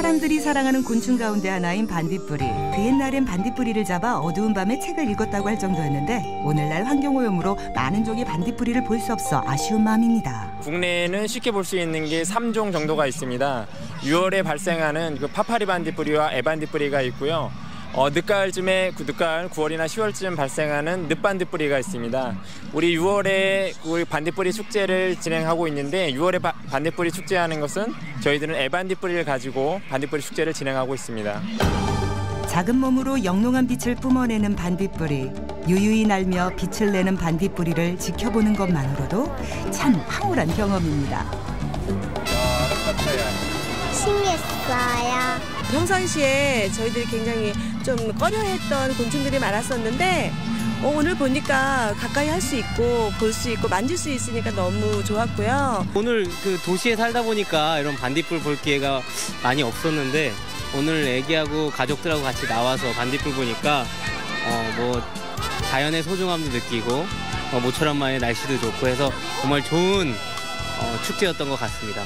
Speaker 22: 사람들이 사랑하는 곤충 가운데 하나인 반딧불이. 그 옛날엔 반딧불이를 잡아 어두운 밤에 책을 읽었다고 할 정도였는데 오늘날 환경오염으로 많은 종의 반딧불이를 볼 수 없어 아쉬운 마음입니다.
Speaker 5: 국내에는 쉽게 볼 수 있는 게 3종 정도가 있습니다. 6월에 발생하는 그 파파리 반딧불이와 애반딧불이가 있고요. 늦가을쯤에 늦가을 9월이나 10월쯤 발생하는 늦반딧불이가 있습니다. 우리 6월에 우리 반딧불이 축제를 진행하고 있는데 6월에 반딧불이 축제하는 것은 저희들은 애반딧불이를 가지고 반딧불이 축제를 진행하고 있습니다.
Speaker 22: 작은 몸으로 영롱한 빛을 뿜어내는 반딧불이. 유유히 날며 빛을 내는 반딧불이를 지켜보는 것만으로도 참 황홀한 경험입니다.
Speaker 8: 신기했어요.
Speaker 24: 평상시에 저희들이 굉장히 좀 꺼려했던 곤충들이 많았었는데 오늘 보니까 가까이 할 수 있고 볼 수 있고 만질 수 있으니까 너무 좋았고요.
Speaker 23: 오늘 그 도시에 살다 보니까 이런 반딧불 볼 기회가 많이 없었는데 오늘 애기하고 가족들하고 같이 나와서 반딧불 보니까 뭐 자연의 소중함도 느끼고 모처럼만의 날씨도 좋고 해서 정말 좋은 축제였던 것 같습니다.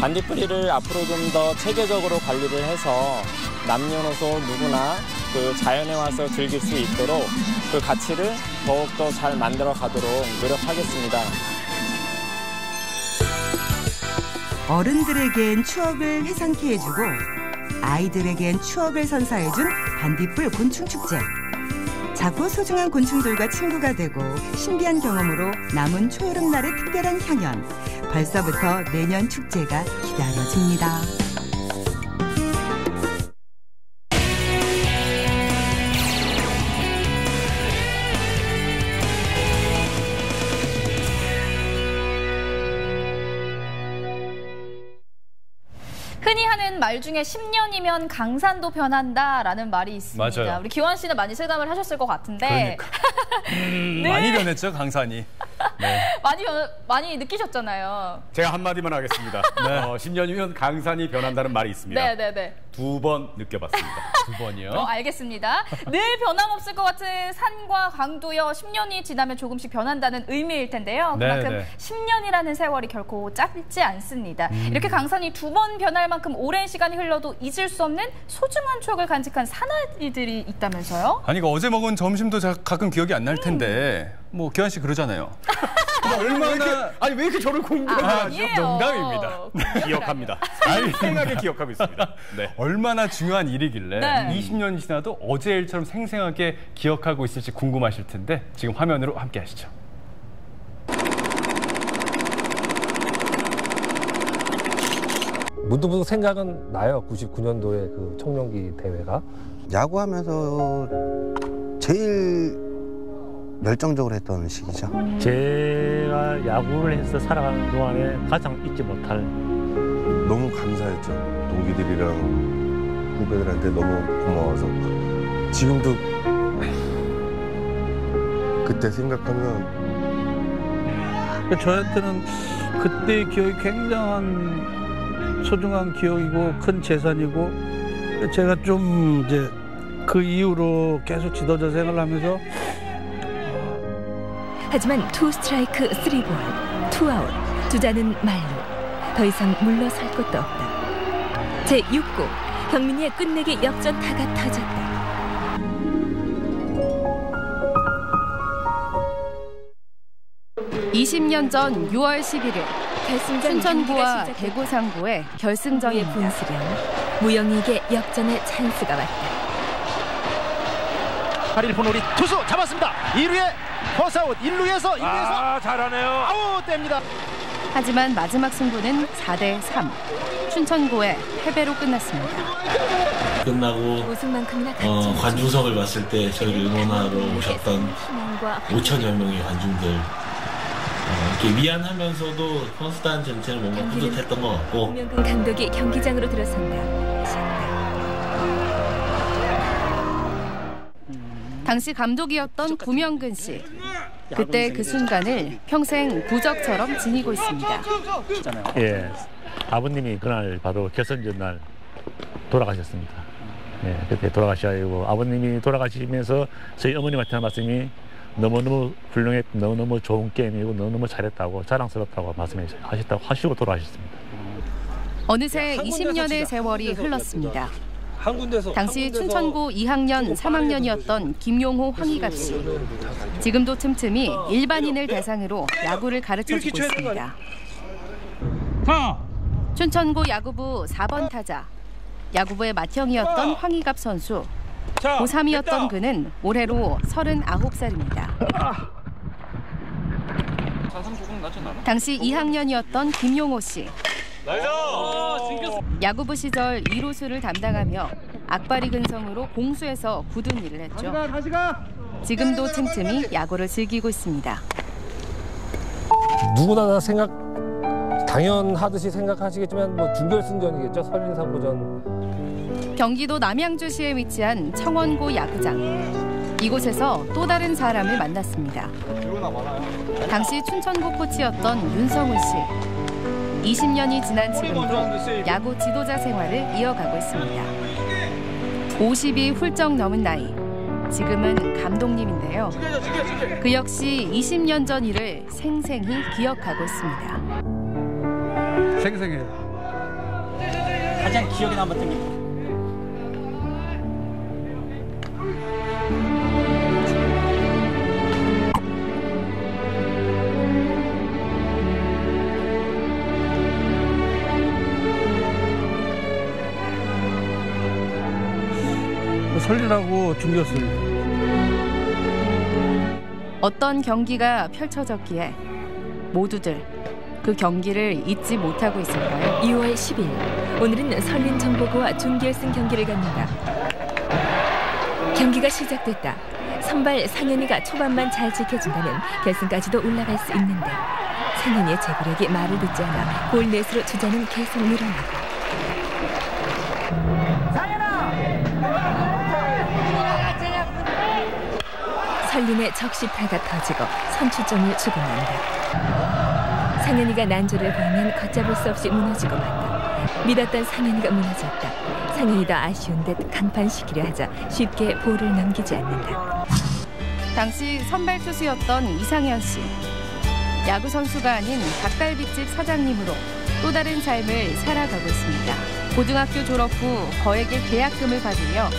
Speaker 5: 반딧불이를 앞으로 좀 더 체계적으로 관리를 해서 남녀노소 누구나 그 자연에 와서 즐길 수 있도록 그 가치를 더욱더 잘 만들어 가도록 노력하겠습니다.
Speaker 22: 어른들에겐 추억을 회상케 해주고 아이들에겐 추억을 선사해준 반딧불 곤충축제. 작고 소중한 곤충들과 친구가 되고 신비한 경험으로 남은 초여름날의 특별한 향연. 벌써부터 내년 축제가 기다려집니다.
Speaker 3: 흔히 하는 말 중에 10년이면 강산도 변한다라는 말이 있습니다.
Speaker 2: 맞아요.
Speaker 3: 우리 기환 씨는 많이 실감을 하셨을 것 같은데.
Speaker 2: 그러니까.
Speaker 3: 네.
Speaker 2: 많이 변했죠, 강산이. 네.
Speaker 3: 많이 느끼셨잖아요.
Speaker 4: 제가 한마디만 하겠습니다. 네. 10년이면 강산이 변한다는 말이 있습니다.
Speaker 3: 네네네.
Speaker 4: 2번 느껴봤습니다.
Speaker 2: 2번이요?
Speaker 3: 알겠습니다. 늘 변함없을 것 같은 산과 강도여 10년이 지나면 조금씩 변한다는 의미일 텐데요. 그만큼 10년이라는 세월이 결코 짧지 않습니다. 이렇게 강산이 2번 변할 만큼 오랜 시간이 흘러도 잊을 수 없는 소중한 추억을 간직한 사나이들이 있다면서요?
Speaker 2: 아니, 어제 먹은 점심도 가끔 기억이 안 날 텐데 뭐 기환 씨 그러잖아요.
Speaker 4: 얼마나 왜 이렇게 저를 공격하죠?
Speaker 2: 농담입니다.
Speaker 4: 기억합니다. 생생하게 기억하고 있습니다. 네.
Speaker 2: 얼마나 중요한 일이길래 20년이 지나도 어제 일처럼 생생하게 기억하고 있을지 궁금하실 텐데 지금 화면으로 함께 하시죠.
Speaker 6: 문득문득 생각은 나요. 99년도에 그 청룡기 대회가.
Speaker 7: 야구하면서 제일 열정적으로 했던 시기죠.
Speaker 6: 제가 야구를 해서 살아가는 동안에 가장 잊지 못할.
Speaker 9: 너무 감사했죠. 동기들이랑 후배들한테 너무 고마워서 지금도 그때 생각하면
Speaker 10: 저한테는 그때의 기억이 굉장한 소중한 기억이고 큰 재산이고 제가 좀 이제 그 이후로 계속 지도자 생활을 하면서
Speaker 13: 하지만 2스트라이크 3볼, 2아웃, 주자는 말로 더 이상 물러설 곳도 없다. 제6구 경민이의 끝내기 역전타가 터졌다. (20년) 전 6월 11일 춘천구와 대구상구의 결승전의 분수령 무영이에게 역전의 찬스가 왔다.
Speaker 14: 8일 포놀이 투수 잡았습니다. 2루에 퍼스아웃, 1루에서
Speaker 6: 잘하네요.
Speaker 14: 아웃됩니다.
Speaker 13: 하지만 마지막 승부는 4대3 춘천구의 패배로 끝났습니다.
Speaker 6: 끝나고 관중석을 봤을 때 저희를 응원하러 오셨던 5천여 명의 관중들 이렇게 미안하면서도 선수단 전체는 뭔가 뿌듯했던 것 같고
Speaker 13: 김명근 감독이 경기장으로 들어선다. 당시 감독이었던 구명근 씨. 그때 그 순간을 평생 부적처럼 지니고 있습니다.
Speaker 6: 예, 아버님이 그날 바로 결승전 날 돌아가셨습니다. 예, 그때 돌아가셔가지고 아버님이 돌아가시면서 저희 어머님한테 하는 말씀이 너무너무 훌륭했고 너무너무 좋은 게임이고 너무너무 잘했다고 자랑스럽다고 말씀하시고 돌아가셨습니다.
Speaker 11: 어느새 20년의 세월이 흘렀습니다. 당시 춘천고 2학년, 3학년이었던 김용호, 황희갑 씨. 지금도 틈틈이 일반인을 대상으로 야구를 가르쳐주고 있습니다. 춘천고 야구부 4번 타자. 야구부의 맏형이었던 황희갑 선수. 고3이었던 그는 올해로 39살입니다. 당시 2학년이었던 김용호 씨. 야구부 시절 2루수를 담당하며 악바리 근성으로 공수에서 굳은 일을 했죠. 지금도 틈틈이 야구를 즐기고 있습니다.
Speaker 15: 누구나 다 당연하듯이 생각하시겠지만 뭐 준결승전이겠죠. 설린 3부전.
Speaker 11: 경기도 남양주시에 위치한 청원고 야구장. 이곳에서 또 다른 사람을 만났습니다. 당시 춘천고 코치였던 윤성훈 씨. 20년이 지난 지금도 야구 지도자 생활을 이어가고 있습니다. 50이 훌쩍 넘은 나이. 지금은 감독님인데요. 그 역시 20년 전 일을 생생히 기억하고 있습니다.
Speaker 10: 생생해요.
Speaker 1: 가장 기억에 남았던 게
Speaker 10: 설린하고 중결승.
Speaker 11: 어떤 경기가 펼쳐졌기에 모두들 그 경기를 잊지 못하고 있을까요?
Speaker 13: 2월 10일 오늘은 설린 정보고와 준결승 경기를 갖는다. 경기가 시작됐다. 선발 상현이가 초반만 잘 지켜준다면 결승까지도 올라갈 수 있는데 상현이의 제구력이 말을 듣지 않아 골넷으로 주자는 계속 늘어나고 설린의 적시타가 터지고 선취점을 주고 만다. 상현이가 난조를 보이면 걷잡을 수 없이 무너지고 만다. 믿었던 상현이가 무너졌다. 상현이도 아쉬운 듯 간판시키려 하자 쉽게 볼을 넘기지 않는다.
Speaker 11: 당시 선발 투수였던 이상현 씨. 야구 선수가 아닌 닭갈비집 사장님으로 또 다른 삶을 살아가고 있습니다. 고등학교 졸업 후 거액의 계약금을 받으며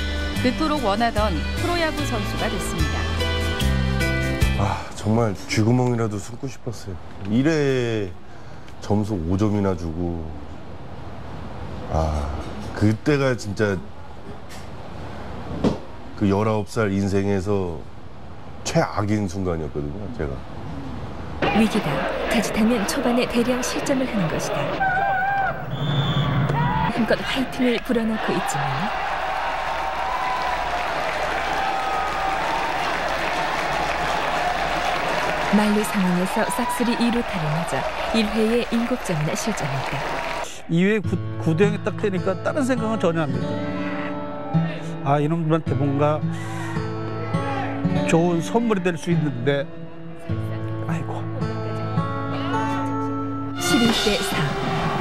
Speaker 11: 그토록 원하던 프로야구 선수가 됐습니다.
Speaker 9: 정말 쥐구멍이라도 숨고 싶었어요. 1회 점수 5점이나 주고 그때가 진짜 그 19살 인생에서 최악인 순간이었거든요, 제가.
Speaker 13: 위기다. 자칫하면 초반에 대량 실점을 하는 것이다. 힘껏 화이팅을 불어넣고 있지만 만루 상황에서 싹쓸이 2루타를 맞아 1회에 7점이나 실점했다.
Speaker 10: 2회 9대0이 딱 되니까 다른 생각은 전혀 안 들어요. 이놈들한테 뭔가 좋은 선물이 될 수 있는데 아이고.
Speaker 13: 11대 4.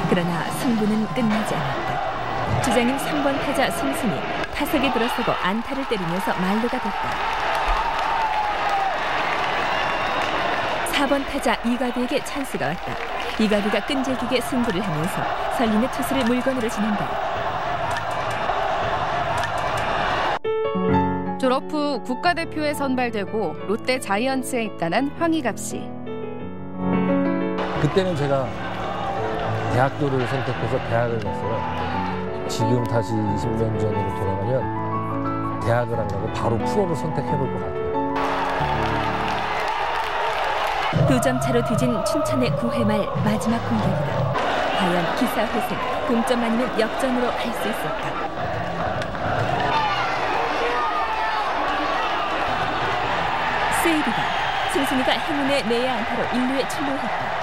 Speaker 13: 그러나 승부는 끝나지 않았다. 주장인 3번 타자 송승이 타석에 들어서고 안타를 때리면서 만루가 됐다. 4번 타자 이가비에게 찬스가 왔다. 이가비가 끈질기게 승부를 하면서 설린의 투수를 물건으로 지낸다.
Speaker 11: 졸업 후 국가대표에 선발되고 롯데 자이언츠에 입단한 황희갑 씨.
Speaker 15: 그때는 제가 대학교를 선택해서 대학을 갔어요. 지금 다시 20년 전으로 돌아가면 대학을 안 가고 바로 프로를 선택해볼 것 같아요.
Speaker 13: 2점 차로 뒤진 춘천의 9회 말 마지막 공격이다. 과연 기사회생, 동점 아니면 역전으로 갈 수 있을까? 세이브다. 승승이가 행운의 내야 안타로 1루에 출루했다.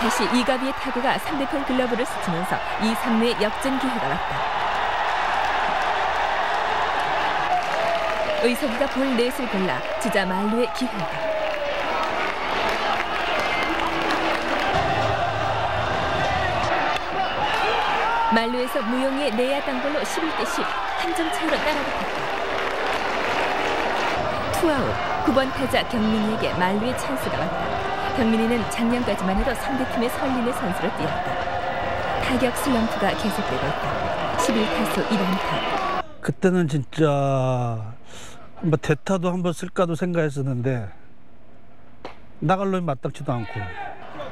Speaker 13: 다시 이가비의 타구가 상대편 글러브를 스치면서 2, 3루의 역전 기회가 왔다. 의석이가 볼 넷을 골라 주자 만루의 기회다. 만루에서 무용의 내야 땅볼로 11대 10 한 점 차이로 따라붙었다. 투아웃. 9번 타자 경민이에게 만루의 찬스가 왔다. 경민이는 작년까지만 해도 상대팀의 설린의 선수로 뛰었다. 타격 슬럼프가 계속되고 있다. 11타수 1안타.
Speaker 10: 그때는 진짜 한번 대타도 한번 쓸까도 생각했었는데 나갈 놈이 마땅치도 않고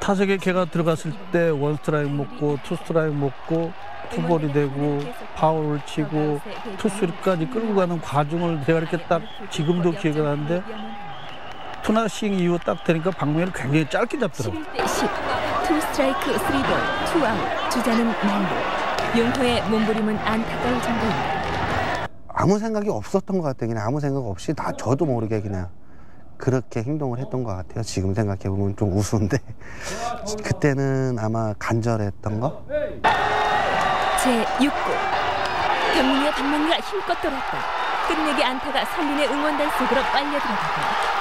Speaker 10: 타석에 걔가 들어갔을 때 원 스트라이크 먹고 투 스트라이크 먹고 투볼이 되고 파울을 치고 투수까지 끌고 가는 과정을 제가 이렇게 딱 지금도 기억이 나는데 투나싱 이후 딱 되니까 방망이를 굉장히 짧게 잡더라고요.
Speaker 13: 11대 10, 투 스트라이크 3볼, 투 아웃, 주자는 만루. 용호의 몸부림은 안타까울 정도입니다.
Speaker 12: 아무 생각이 없었던 것 같아요. 그냥 아무 생각 없이 저도 모르게 그냥 그렇게 행동을 했던 것 같아요. 지금 생각해보면 좀 우스운데 그때는 아마 간절했던 거?
Speaker 13: 제6구 경민이의 방망이가 힘껏 돌았다. 끝내기 안타가 설린의 응원단 속으로 빨려 들어갔다.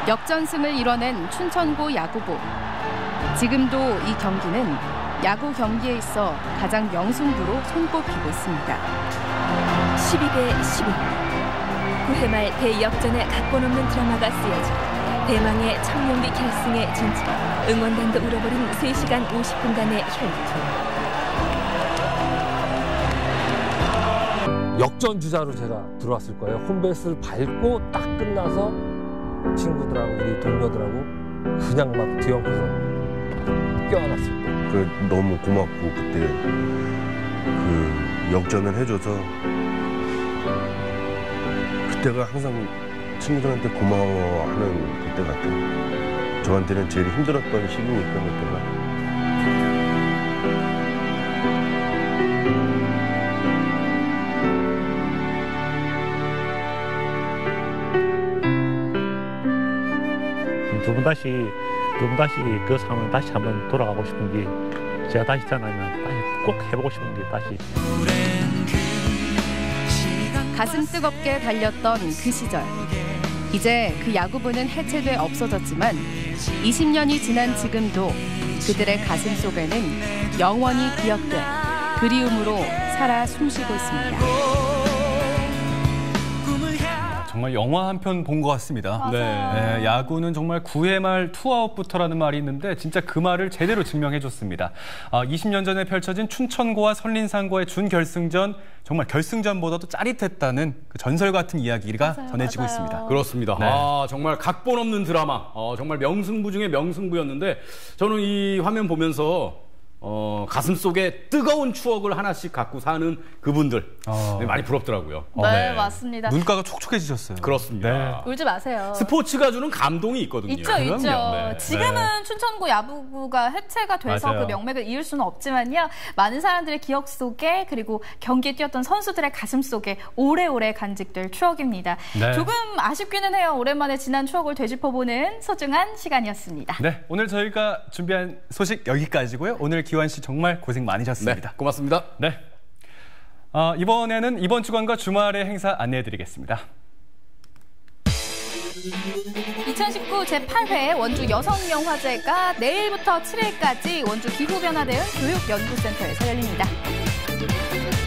Speaker 11: 역전승을 이뤄낸 춘천고 야구부. 지금도 이 경기는 야구 경기에 있어 가장 명승부로 손꼽히고 있습니다.
Speaker 13: 12대 11. 9회 말 대역전의 각본 없는 드라마가 쓰여져 대망의 청룡기 결승에 진출. 응원단도 울어버린 3시간 50분간의 혈투.
Speaker 15: 역전 주자로 제가 들어왔을 거예요. 홈베이스를 밟고 딱 끝나서 친구들하고 우리 동료들하고 그냥 막 뒤엎어서 껴안았을 때.
Speaker 9: 너무 고맙고 그때 역전을 해줘서 그때가 항상 친구들한테 고마워하는 그때 같아요. 저한테는 제일 힘들었던 시기니까 그때가.
Speaker 6: 두 분 다시 그 상황을 다시 한번 돌아가고 싶은 게 제가 다시 태어나면 다시 꼭 해보고 싶은 게 다시.
Speaker 11: 가슴 뜨겁게 달렸던 그 시절. 이제 그 야구부는 해체돼 없어졌지만 20년이 지난 지금도 그들의 가슴 속에는 영원히 기억될 그리움으로 살아 숨쉬고 있습니다.
Speaker 2: 정말 영화 한 편 본 것 같습니다. 네, 야구는 정말 9회 말 투아웃부터라는 말이 있는데 진짜 그 말을 제대로 증명해줬습니다. 20년 전에 펼쳐진 춘천고와 설린상고의 준결승전, 정말 결승전보다도 짜릿했다는 그 전설 같은 이야기가 전해지고 있습니다.
Speaker 4: 그렇습니다.
Speaker 2: 네.
Speaker 4: 정말 각본 없는 드라마, 정말 명승부 중에 명승부였는데 저는 이 화면 보면서 가슴 속에 뜨거운 추억을 하나씩 갖고 사는 그분들 많이 부럽더라고요.
Speaker 3: 네, 맞습니다.
Speaker 2: 눈가가 촉촉해지셨어요.
Speaker 4: 그렇습니다.
Speaker 2: 네.
Speaker 3: 울지 마세요.
Speaker 4: 스포츠가 주는 감동이 있거든요.
Speaker 3: 있죠.
Speaker 4: 네.
Speaker 3: 지금은 춘천고 야구부가 해체가 돼서 그 명맥을 이을 수는 없지만요. 많은 사람들의 기억 속에 그리고 경기에 뛰었던 선수들의 가슴 속에 오래오래 간직될 추억입니다.
Speaker 2: 네.
Speaker 3: 조금 아쉽기는 해요. 오랜만에 지난 추억을 되짚어보는 소중한 시간이었습니다.
Speaker 2: 네, 오늘 저희가 준비한 소식 여기까지고요. 오늘 기환 씨 정말 고생 많으셨습니다.
Speaker 4: 네, 고맙습니다.
Speaker 2: 네. 이번에는 이번 주간과 주말의 행사 안내해드리겠습니다.
Speaker 3: 2019 제8회 원주 여성영화제가 내일부터 7일까지 원주 기후변화대응 교육연구센터에서 열립니다.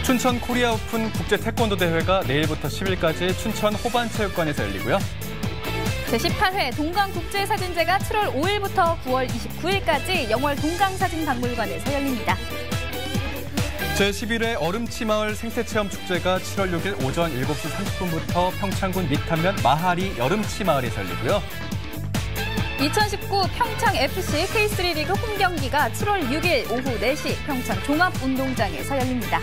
Speaker 2: 춘천 코리아 오픈 국제 태권도 대회가 내일부터 10일까지 춘천 호반체육관에서 열리고요.
Speaker 3: 제18회 동강국제사진제가 7월 5일부터 9월 29일까지 영월 동강사진박물관에서 열립니다.
Speaker 2: 제11회 얼음치마을 생태체험축제가 7월 6일 오전 7시 30분부터 평창군 밑한면 마하리 여름치마을에서 열리고요.
Speaker 3: 2019 평창FC K3 리그 홈경기가 7월 6일 오후 4시 평창 종합운동장에서 열립니다.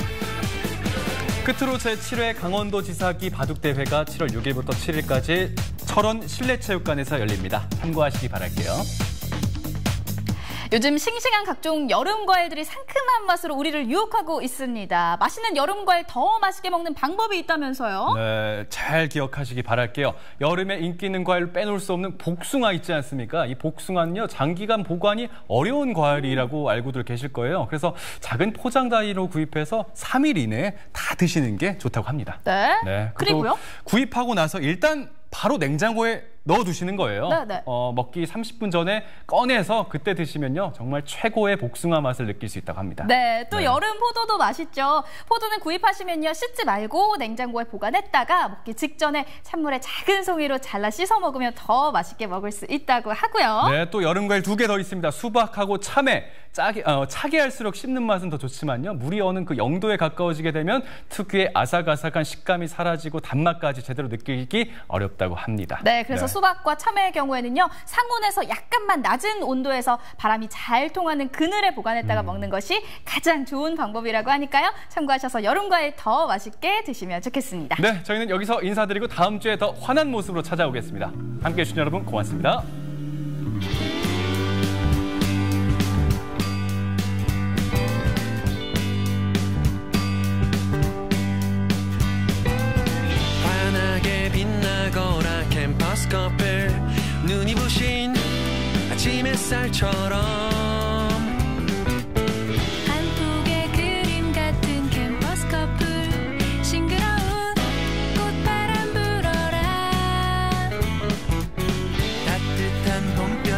Speaker 2: 끝으로 제7회 강원도지사기 바둑대회가 7월 6일부터 7일까지 철원 실내체육관에서 열립니다. 참고하시기 바랄게요.
Speaker 3: 요즘 싱싱한 각종 여름 과일들이 상큼한 맛으로 우리를 유혹하고 있습니다. 맛있는 여름 과일 더 맛있게 먹는 방법이 있다면서요?
Speaker 2: 네, 잘 기억하시기 바랄게요. 여름에 인기 있는 과일 빼놓을 수 없는 복숭아 있지 않습니까? 이 복숭아는요, 장기간 보관이 어려운 과일이라고 알고들 계실 거예요. 그래서 작은 포장 단위로 구입해서 3일 이내에 다 드시는 게 좋다고 합니다.
Speaker 3: 네. 그리고요?
Speaker 2: 구입하고 나서 일단 바로 냉장고에 넣어두시는 거예요.
Speaker 3: 네네.
Speaker 2: 먹기 30분 전에 꺼내서 그때 드시면요. 정말 최고의 복숭아 맛을 느낄 수 있다고 합니다.
Speaker 3: 네, 또 여름 포도도 맛있죠. 포도는 구입하시면요. 씻지 말고 냉장고에 보관했다가 먹기 직전에 찬물에 작은 송이로 잘라 씻어 먹으면 더 맛있게 먹을 수 있다고 하고요.
Speaker 2: 네, 또 여름 과일 2개 더 있습니다. 수박하고 참외. 차게 할수록 씹는 맛은 더 좋지만요. 물이 어는 그 0도에 가까워지게 되면 특유의 아삭아삭한 식감이 사라지고 단맛까지 제대로 느끼기 어렵다고 합니다.
Speaker 3: 네, 그래서 수박과 참외의 경우에는요. 상온에서 약간만 낮은 온도에서 바람이 잘 통하는 그늘에 보관했다가 먹는 것이 가장 좋은 방법이라고 하니까요. 참고하셔서 여름 과일 더 맛있게 드시면 좋겠습니다.
Speaker 2: 네, 저희는 여기서 인사드리고 다음 주에 더 환한 모습으로 찾아오겠습니다. 함께해 주신 여러분 고맙습니다.
Speaker 16: 빛나거라 캠퍼스 커플 눈이 부신 아침 햇살처럼
Speaker 17: 한 폭의 그림 같은 캠퍼스 커플 싱그러운 꽃바람 불어라
Speaker 16: 따뜻한 봄빛